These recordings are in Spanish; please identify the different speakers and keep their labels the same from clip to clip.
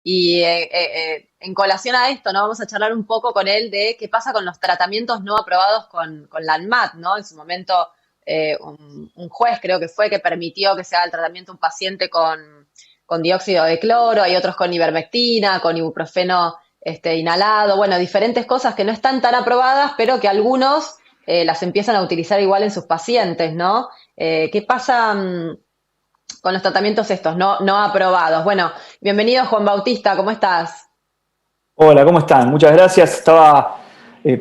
Speaker 1: Y en colación a esto, ¿no? Vamos a charlar un poco con él de qué pasa con los tratamientos no aprobados con la ANMAT, ¿no? En su momento, un juez creo que fue que permitió que se haga el tratamiento a un paciente con dióxido de cloro, hay otros con ivermectina, con ibuprofeno inhalado, bueno, diferentes cosas que no están tan aprobadas, pero que algunos las empiezan a utilizar igual en sus pacientes, ¿no? ¿Qué pasa con los tratamientos estos no aprobados? Bueno, bienvenido Juan Bautista, ¿cómo estás?
Speaker 2: Hola, ¿cómo están? Muchas gracias. Estaba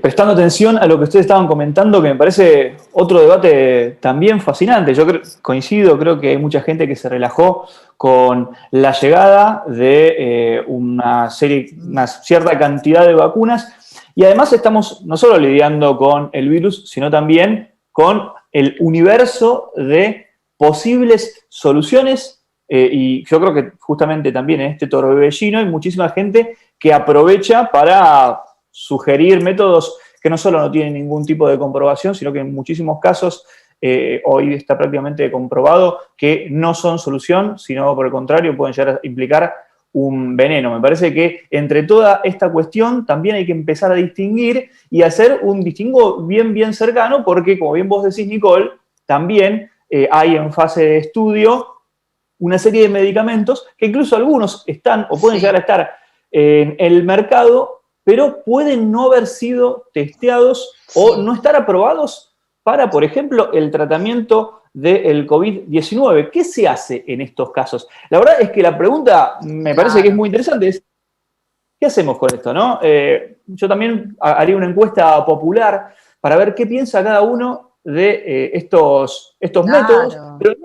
Speaker 2: prestando atención a lo que ustedes estaban comentando, que me parece otro debate también fascinante. Coincido, creo que hay mucha gente que se relajó con la llegada de una cierta cantidad de vacunas. Y además estamos no solo lidiando con el virus, sino también con el universo de posibles soluciones. Y yo creo que justamente también en este torbellino hay muchísima gente que aprovecha para sugerir métodos que no solo no tienen ningún tipo de comprobación, sino que en muchísimos casos hoy está prácticamente comprobado que no son solución, sino por el contrario pueden llegar a implicar un veneno. Me parece que entre toda esta cuestión también hay que empezar a distinguir y hacer un distingo bien cercano, porque como bien vos decís, Nicole, también hay en fase de estudio una serie de medicamentos que incluso algunos están o pueden llegar a
Speaker 1: Sí,
Speaker 2: estar en el mercado, pero pueden no haber sido testeados o
Speaker 1: sí,
Speaker 2: no estar aprobados para, por ejemplo, el tratamiento del COVID-19. ¿Qué se hace en estos casos? La verdad es que la pregunta me parece que es
Speaker 1: claro.
Speaker 2: muy interesante, es ¿qué hacemos con esto? ¿No? Yo también haría una encuesta popular para ver qué piensa cada uno de estos métodos,
Speaker 1: Claro.
Speaker 2: pero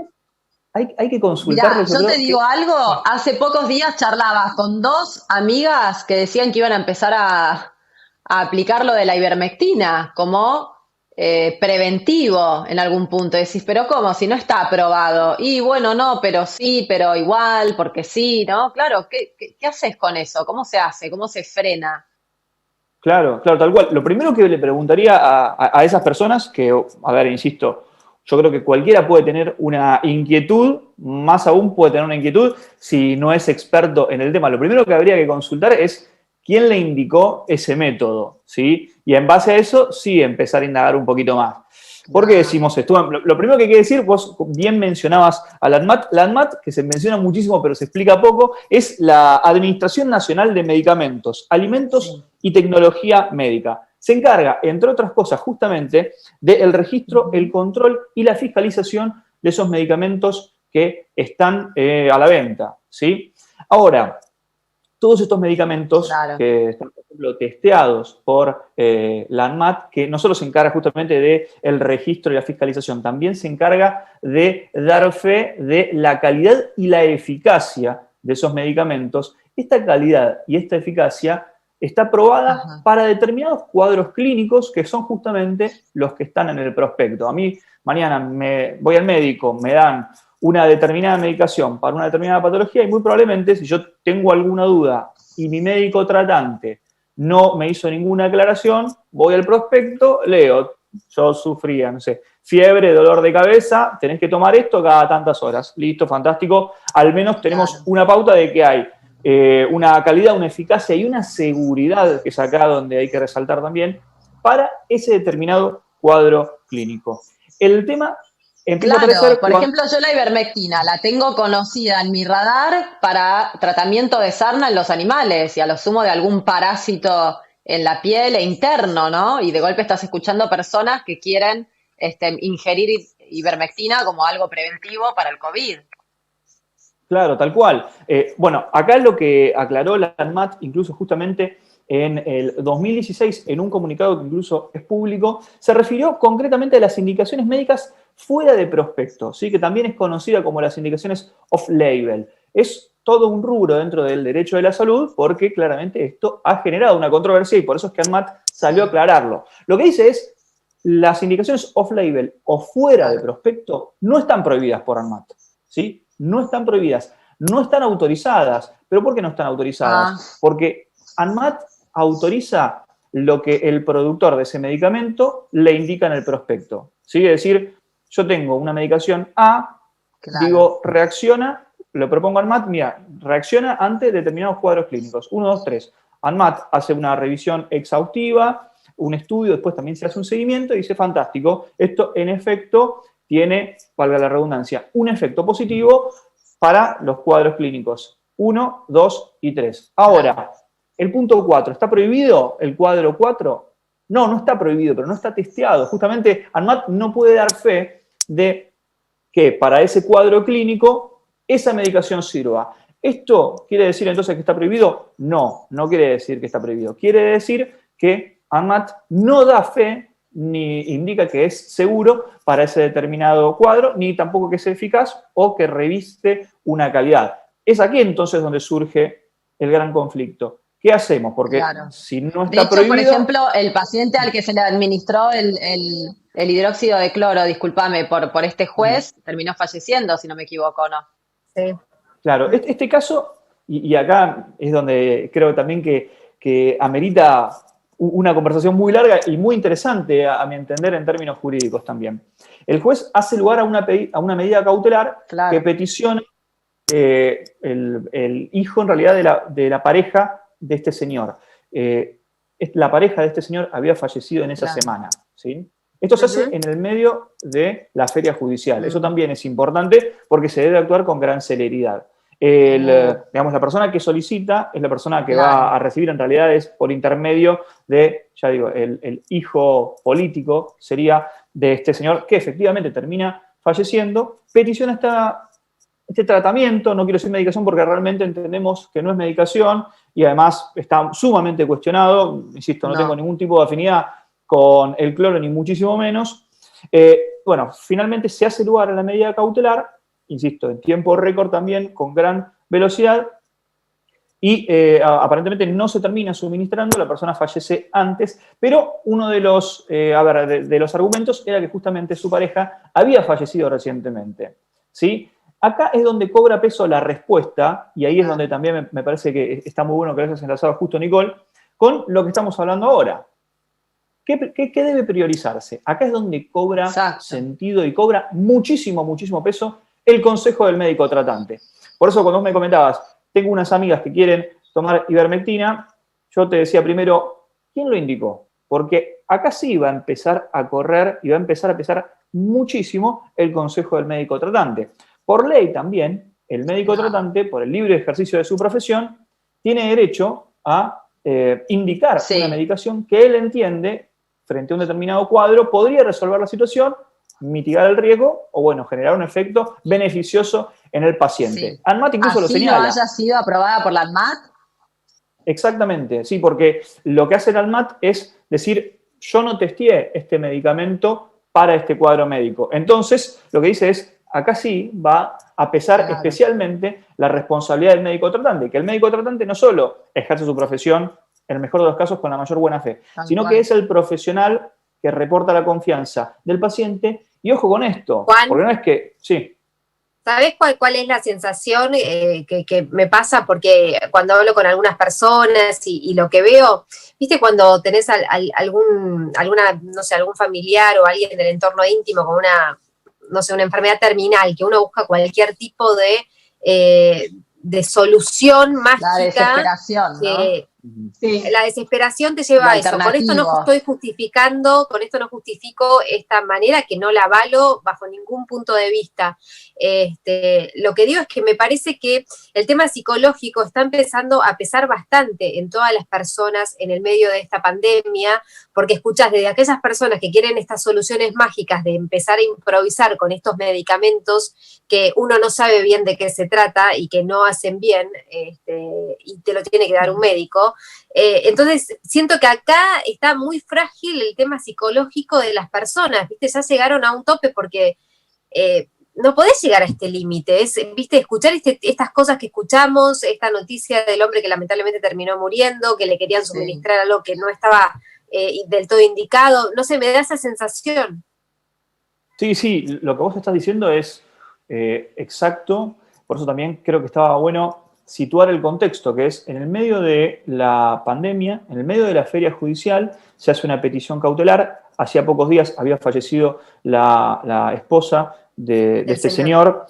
Speaker 2: hay que
Speaker 1: Mirá,
Speaker 2: consultarlos, yo
Speaker 1: yo te
Speaker 2: creo
Speaker 1: digo
Speaker 2: que...
Speaker 1: algo, hace pocos días charlaba con dos amigas que decían que iban a empezar a aplicar lo de la ivermectina como preventivo en algún punto. Decís, pero ¿cómo? Si no está aprobado. Y bueno, no, pero sí, pero igual, porque sí, ¿no? Claro, ¿qué haces con eso? ¿Cómo se hace? ¿Cómo se frena?
Speaker 2: Claro, claro, tal cual. Lo primero que le preguntaría a esas personas, que, a ver, insisto, yo creo que cualquiera puede tener una inquietud, más aún puede tener una inquietud si no es experto en el tema. Lo primero que habría que consultar es quién le indicó ese método, ¿sí? Y en base a eso, sí, empezar a indagar un poquito más. ¿Por qué decimos
Speaker 1: Claro.
Speaker 2: esto? Bueno, lo primero que hay que decir, vos bien mencionabas a la ANMAT. La ANMAT, que se menciona muchísimo pero se explica poco, es la Administración Nacional de Medicamentos, Alimentos
Speaker 1: Sí.
Speaker 2: y Tecnología Médica. Se encarga, entre otras cosas, justamente del registro, el
Speaker 1: Ujú.
Speaker 2: control y la fiscalización de esos medicamentos que están a la venta, ¿sí? Ahora, todos estos medicamentos
Speaker 1: Claro.
Speaker 2: que están, por ejemplo, testeados por la ANMAT, que no solo se encarga justamente del registro y la fiscalización, también se encarga de dar fe de la calidad y la eficacia de esos medicamentos. Esta calidad y esta eficacia está probada
Speaker 1: Ajá.
Speaker 2: para determinados cuadros clínicos que son justamente los que están en el prospecto. A mí mañana voy al médico, me dan una determinada medicación para una determinada patología y muy probablemente si yo tengo alguna duda y mi médico tratante no me hizo ninguna aclaración, voy al prospecto, leo, yo sufría, no sé, fiebre, dolor de cabeza, tenés que tomar esto cada tantas horas. Listo, fantástico. Al menos tenemos
Speaker 1: Claro.
Speaker 2: una pauta de que hay una calidad, una eficacia y una seguridad, que es acá donde hay que resaltar también, para ese determinado cuadro clínico. El tema empieza a
Speaker 1: Claro,
Speaker 2: aparecer
Speaker 1: por
Speaker 2: cuando...
Speaker 1: ejemplo, yo la ivermectina la tengo conocida en mi radar para tratamiento de sarna en los animales y a lo sumo de algún parásito en la piel e interno, ¿no? Y de golpe estás escuchando personas que quieren ingerir ivermectina como algo preventivo para el COVID.
Speaker 2: Claro, tal cual. Bueno, acá lo que aclaró la ANMAT, incluso justamente en el 2016, en un comunicado que incluso es público, se refirió concretamente a las indicaciones médicas fuera de prospecto, ¿sí? Que también es conocida como las indicaciones off-label. Es todo un rubro dentro del derecho de la salud porque claramente esto ha generado una controversia y por eso es que ANMAT salió a
Speaker 1: Sí,
Speaker 2: aclararlo. Lo que dice es, las indicaciones off-label o fuera de
Speaker 1: claro.
Speaker 2: prospecto no están prohibidas por ANMAT, ¿sí? No están prohibidas, no están autorizadas. ¿Pero por qué no están
Speaker 1: Ah,
Speaker 2: autorizadas? Porque ANMAT autoriza lo que el productor de ese medicamento le indica en el prospecto. ¿Sí? Es decir, yo tengo una medicación A,
Speaker 1: claro.
Speaker 2: digo, reacciona le propongo a ANMAT, mira, reacciona ante determinados cuadros clínicos. 1, 2, 3. ANMAT hace una revisión exhaustiva, un estudio, después también se hace un seguimiento y dice, fantástico, esto en efecto tiene, valga la redundancia, un efecto positivo para los cuadros clínicos 1, 2 y 3. Ahora, el punto 4, ¿está prohibido el cuadro 4? No, no está prohibido, pero no está testeado. Justamente ANMAT no puede dar fe de que para ese cuadro clínico esa medicación sirva. ¿Esto quiere decir entonces que está prohibido? No, no quiere decir que está prohibido. Quiere decir que ANMAT no da fe ni indica que es seguro para ese determinado cuadro, ni tampoco que es eficaz o que reviste una calidad. Es aquí entonces donde surge el gran conflicto. ¿Qué hacemos? Porque
Speaker 1: Claro.
Speaker 2: si no
Speaker 1: De
Speaker 2: está
Speaker 1: hecho, por
Speaker 2: prohibido...
Speaker 1: ejemplo, el paciente al que se le administró el hidróxido de cloro, discúlpame, por este juez, terminó falleciendo, si no me equivoco, ¿no?
Speaker 3: Sí.
Speaker 2: Claro, este caso, y acá es donde creo también que amerita una conversación muy larga y muy interesante, a mi entender, en términos jurídicos también. El juez hace lugar a una medida cautelar
Speaker 1: Claro.
Speaker 2: que peticiona el hijo, en realidad, de la pareja de este señor. La pareja de este señor había fallecido en esa semana, ¿sí? Esto se hace en el medio de la feria judicial. Eso también es importante porque se debe actuar con gran celeridad. Digamos, la persona que solicita es la persona que va a recibir, en realidad es por intermedio de, ya digo, el hijo político sería de este señor que efectivamente termina falleciendo, peticiona este tratamiento, no quiero decir medicación porque realmente entendemos que no es medicación y además está sumamente cuestionado, insisto, no tengo ningún tipo de afinidad con el cloro ni muchísimo menos. Bueno, finalmente se hace lugar a la medida cautelar, insisto, en tiempo récord también, con gran velocidad, y aparentemente no se termina suministrando, la persona fallece antes, pero uno de los, de los argumentos era que justamente su pareja había fallecido recientemente, ¿sí? Acá es donde cobra peso la respuesta, y ahí es donde también me parece que está muy bueno que lo hayas enlazado justo, Nicole, con lo que estamos hablando ahora. ¿Qué debe priorizarse? Acá es donde cobra sentido y cobra muchísimo, muchísimo peso el consejo del médico tratante. Por eso cuando vos me comentabas, tengo unas amigas que quieren tomar ivermectina, yo te decía primero, ¿quién lo indicó? Porque acá sí va a empezar a correr y va a empezar a pesar muchísimo el consejo del médico tratante. Por ley también, el médico tratante, por el libre ejercicio de su profesión, tiene derecho a indicar una medicación que él entiende frente a un determinado cuadro, podría resolver la situación, mitigar el riesgo o, bueno, generar un efecto beneficioso en el paciente. ANMAT incluso lo señala.
Speaker 1: ¿Así no haya sido aprobada por la ANMAT?
Speaker 2: Exactamente, sí, porque lo que hace el ANMAT es decir, yo no testeé este medicamento para este cuadro médico. Entonces, lo que dice es, acá sí va a pesar especialmente la responsabilidad del médico tratante, que el médico tratante no solo ejerce su profesión, en el mejor de los casos, con la mayor buena fe, sino que es el profesional que reporta la confianza del paciente. Y ojo con esto,
Speaker 3: Juan,
Speaker 2: porque no es que... Sí.
Speaker 3: ¿Sabés cuál es la sensación que me pasa? Porque cuando hablo con algunas personas y lo que veo, ¿viste cuando tenés algún familiar o alguien del entorno íntimo con una enfermedad terminal, que uno busca cualquier tipo de solución mágica?
Speaker 1: La desesperación, ¿no?
Speaker 3: La desesperación te lleva a eso. Con esto no justifico esta manera, que no la avalo bajo ningún punto de vista. Lo que digo es que me parece que el tema psicológico está empezando a pesar bastante en todas las personas en el medio de esta pandemia, porque escuchás desde aquellas personas que quieren estas soluciones mágicas de empezar a improvisar con estos medicamentos que uno no sabe bien de qué se trata y que no hacen bien, y te lo tiene que dar un médico. Entonces, siento que acá está muy frágil el tema psicológico de las personas, ¿viste? Ya llegaron a un tope porque no podés llegar a este límite, ¿viste? Escuchar estas cosas que escuchamos, esta noticia del hombre que lamentablemente terminó muriendo, que le querían suministrar algo que no estaba del todo indicado, no sé, me da esa sensación.
Speaker 2: Sí, lo que vos estás diciendo es exacto, por eso también creo que estaba bueno situar el contexto, que es en el medio de la pandemia, en el medio de la feria judicial, se hace una petición cautelar. Hacía pocos días había fallecido la esposa de este señor.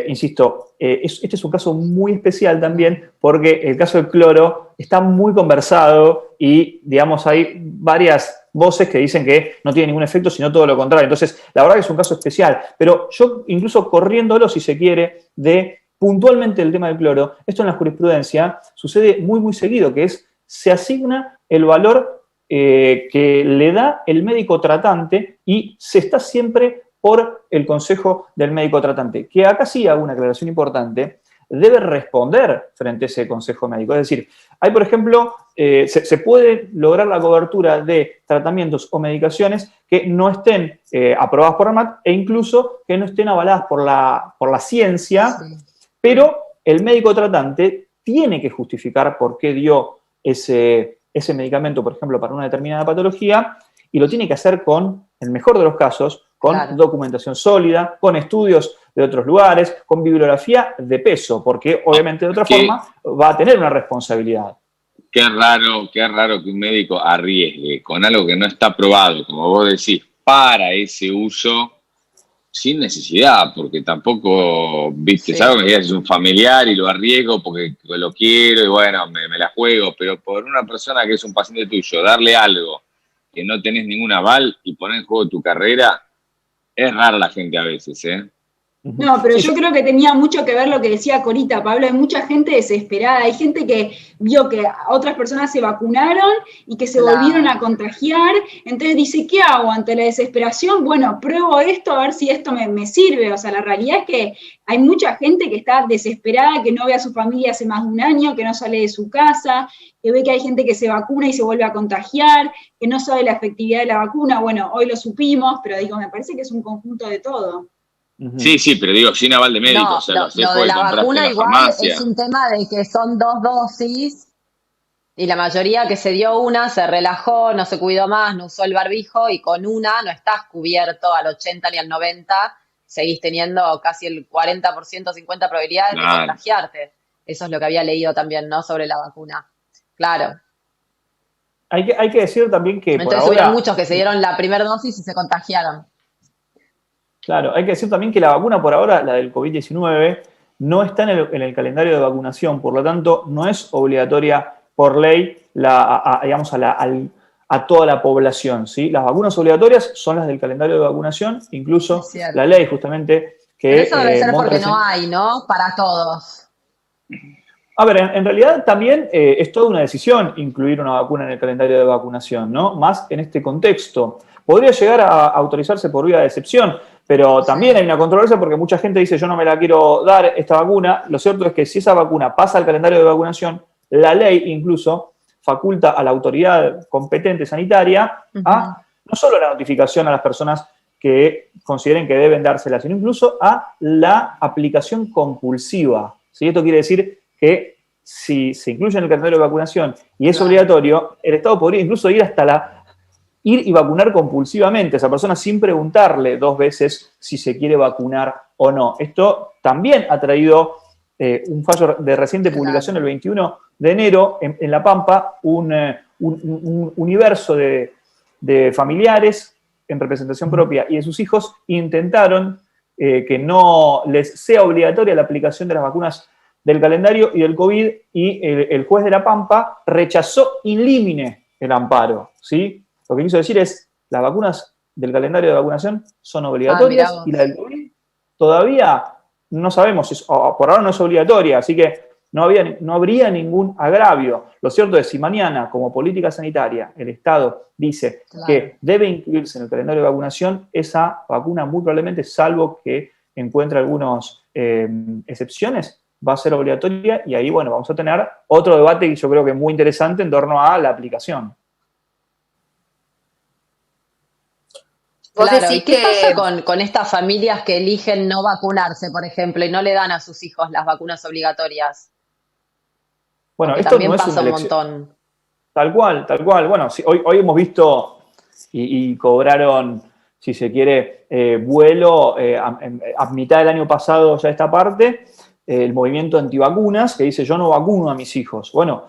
Speaker 2: Insisto, este es un caso muy especial también porque el caso del cloro está muy conversado y, digamos, hay varias voces que dicen que no tiene ningún efecto, sino todo lo contrario. Entonces, la verdad que es un caso especial. Pero yo, incluso corriéndolo, si se quiere, de puntualmente el tema del cloro, esto en la jurisprudencia sucede muy, muy seguido, que es, se asigna el valor que le da el médico tratante y se está siempre por el consejo del médico tratante, que acá sí hago una aclaración importante, debe responder frente a ese consejo médico. Es decir, hay, por ejemplo, se puede lograr la cobertura de tratamientos o medicaciones que no estén aprobadas por ANMAT e incluso que no estén avaladas por la ciencia, sí. Pero el médico tratante tiene que justificar por qué dio ese medicamento, por ejemplo, para una determinada patología, y lo tiene que hacer con, en el mejor de los casos, con documentación sólida, con estudios de otros lugares, con bibliografía de peso, porque obviamente de otra forma va a tener una responsabilidad.
Speaker 4: Qué raro que un médico arriesgue con algo que no está probado, como vos decís, para ese uso sin necesidad, porque tampoco, viste, sí. Sabes que me digas, es un familiar y lo arriesgo porque lo quiero y bueno, me la juego, pero por una persona que es un paciente tuyo, darle algo que no tenés ningún aval y poner en juego tu carrera, es rara la gente a veces, ¿eh?
Speaker 5: No, pero yo creo que tenía mucho que ver lo que decía Corita, Pablo, hay mucha gente desesperada, hay gente que vio que otras personas se vacunaron y que se volvieron a contagiar, entonces dice, ¿qué hago ante la desesperación? Bueno, pruebo esto a ver si esto me sirve, o sea, la realidad es que hay mucha gente que está desesperada, que no ve a su familia hace más de un año, que no sale de su casa, que ve que hay gente que se vacuna y se vuelve a contagiar, que no sabe la efectividad de la vacuna, bueno, hoy lo supimos, pero digo, me parece que es un conjunto de todo.
Speaker 4: Sí, pero digo, sin aval de médico.
Speaker 1: No,
Speaker 4: o sea,
Speaker 1: lo de la vacuna igual es un tema de que son 2 dosis y la mayoría que se dio una se relajó, no se cuidó más, no usó el barbijo y con una no estás cubierto al 80 ni al 90, seguís teniendo casi el 40%, 50% probabilidades de contagiarte. Eso es lo que había leído también, ¿no? Sobre la vacuna. Claro.
Speaker 2: Hay que decir también que
Speaker 1: entonces
Speaker 2: por ahora,
Speaker 1: hubieron muchos que se dieron la primera dosis y se contagiaron.
Speaker 2: Claro, hay que decir también que la vacuna por ahora, la del COVID-19, no está en el calendario de vacunación, por lo tanto, no es obligatoria por ley a toda la población, ¿sí? Las vacunas obligatorias son las del calendario de vacunación, incluso la ley justamente que...
Speaker 1: Pero eso debe ser porque no hay, ¿no? Para todos.
Speaker 2: A ver, en realidad también es toda una decisión incluir una vacuna en el calendario de vacunación, ¿no? Más en este contexto. Podría llegar a autorizarse por vía de excepción, pero también hay una controversia porque mucha gente dice yo no me la quiero dar esta vacuna. Lo cierto es que si esa vacuna pasa al calendario de vacunación, la ley incluso faculta a la autoridad competente sanitaria a no solo la notificación a las personas que consideren que deben dársela, sino incluso a la aplicación compulsiva. ¿Sí? Esto quiere decir que si se incluye en el calendario de vacunación y es obligatorio, el Estado podría incluso ir hasta ir y vacunar compulsivamente a esa persona sin preguntarle 2 veces si se quiere vacunar o no. Esto también ha traído un fallo de reciente publicación el 21 de enero en La Pampa, un universo de familiares en representación propia y de sus hijos intentaron que no les sea obligatoria la aplicación de las vacunas del calendario y del COVID, y el juez de La Pampa rechazó in limine el amparo, ¿sí? Lo que quiso decir es, las vacunas del calendario de vacunación son obligatorias y la del COVID todavía no sabemos, por ahora no es obligatoria, así que no habría ningún agravio. Lo cierto es, si mañana, como política sanitaria, el Estado dice que debe incluirse en el calendario de vacunación, esa vacuna muy probablemente, salvo que encuentre algunas excepciones, va a ser obligatoria y ahí, bueno, vamos a tener otro debate que yo creo que es muy interesante en torno a la aplicación.
Speaker 1: Claro, ¿y qué pasa con estas familias que eligen no vacunarse, por ejemplo, y no le dan a sus hijos las vacunas obligatorias?
Speaker 2: Bueno,
Speaker 1: porque
Speaker 2: esto
Speaker 1: también
Speaker 2: no es
Speaker 1: pasa
Speaker 2: una
Speaker 1: un
Speaker 2: elección.
Speaker 1: montón.
Speaker 2: Tal cual. Bueno, sí, hoy hemos visto y cobraron, si se quiere, vuelo a mitad del año pasado ya esta parte, el movimiento antivacunas que dice yo no vacuno a mis hijos. Bueno,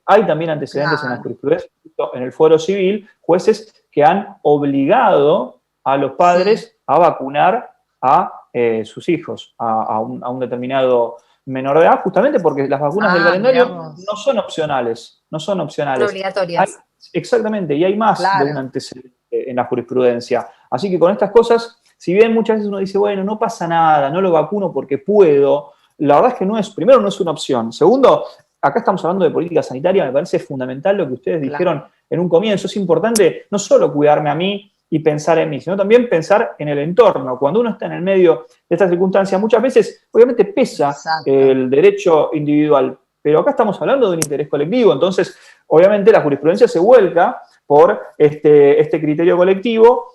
Speaker 2: hay también antecedentes en la jurisprudencia, en el fuero civil, jueces que han obligado a los padres a vacunar a sus hijos a un determinado menor de edad, justamente porque las vacunas del calendario no son opcionales. Son
Speaker 3: obligatorias.
Speaker 2: Exactamente, y hay más de un antecedente en la jurisprudencia. Así que con estas cosas, si bien muchas veces uno dice, bueno, no pasa nada, no lo vacuno porque puedo, la verdad es que primero no es una opción. Segundo, acá estamos hablando de política sanitaria, me parece fundamental lo que ustedes dijeron en un comienzo. Es importante no solo cuidarme a mí y pensar en mí, sino también pensar en el entorno. Cuando uno está en el medio de estas circunstancias, muchas veces, obviamente, pesa el derecho individual, pero acá estamos hablando de un interés colectivo, entonces, obviamente, la jurisprudencia se vuelca por este criterio colectivo,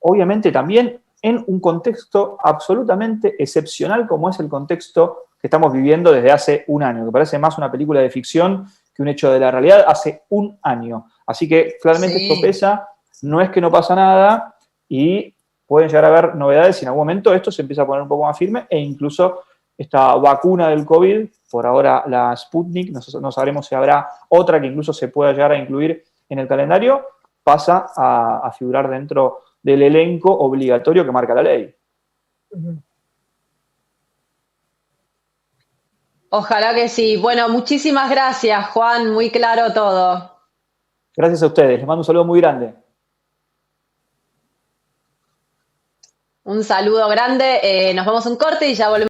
Speaker 2: obviamente también en un contexto absolutamente excepcional como es el contexto que estamos viviendo desde hace un año, que parece más una película de ficción que un hecho de la realidad hace un año. Así que claramente esto pesa, no es que no pasa nada y pueden llegar a haber novedades y en algún momento esto se empieza a poner un poco más firme e incluso esta vacuna del COVID, por ahora la Sputnik, no sabremos si habrá otra que incluso se pueda llegar a incluir en el calendario, pasa a figurar dentro del elenco obligatorio que marca la ley.
Speaker 1: Ojalá que sí. Bueno, muchísimas gracias, Juan, muy claro todo.
Speaker 2: Gracias a ustedes, les mando un saludo muy grande.
Speaker 1: Un saludo grande, nos vamos a un corte y ya volvemos.